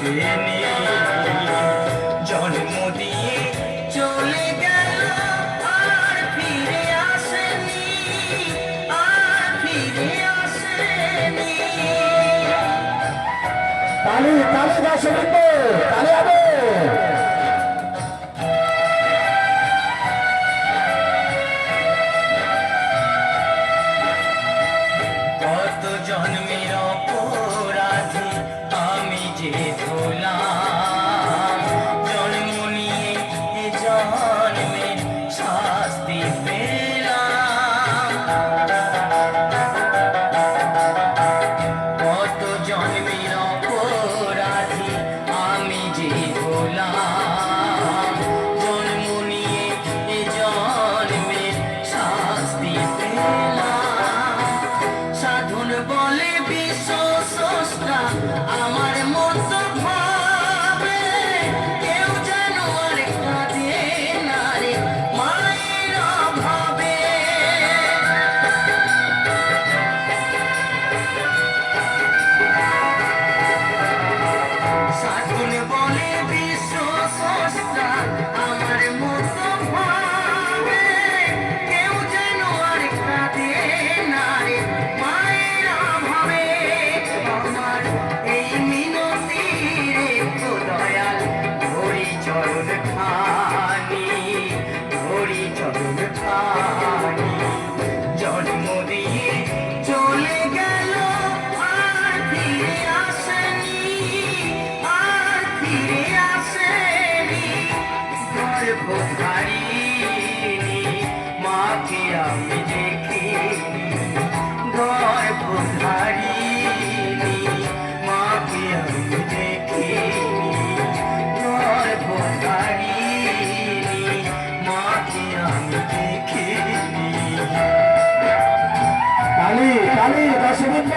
দেখেনি, জন্ম দিয়ে চলে গেল আর ফিরে আসেনি, আর ফিরে আসেনি। তালি তালি দর্শকবৃন্দ, তালি হবে। কত জন্মের অপরাধী আমি যে হলাম, জন্ম নিয়ে এ জন্মের শাস্তি পেলাম। কত জন্মের অপরাধী আমি যে হলাম, জন্ম নিয়ে এ জন্মের শাস্তি পেলাম। সাধন বলে বিশ্ব স্রষ্টা আমার মতো ভাবে, কেউ যেন আর কাঁদে না রে মায়ের অভাবে। সাধন বলে বিশ্ব স্রষ্টা আমার মতো ভাবে, কেউ যেন আর কাঁদে না রে মায়ের অভাবে। আমার এই মিনতি রে তো দয়াল, ধরি চরণ খানি, ধরি চরণ খানি। জন্ম দিয়ে চলে গেল আর ফিরে আসেনি, আর ফিরে আসেনি। গর্ভধারিণী মাকে আমি দেখিনি, গর্ভধারিণী মাকে আমি দেখিনি, গর্ভধারিণী মাকে আমি দেখিনি। তালি তালি দর্শকবৃন্দ,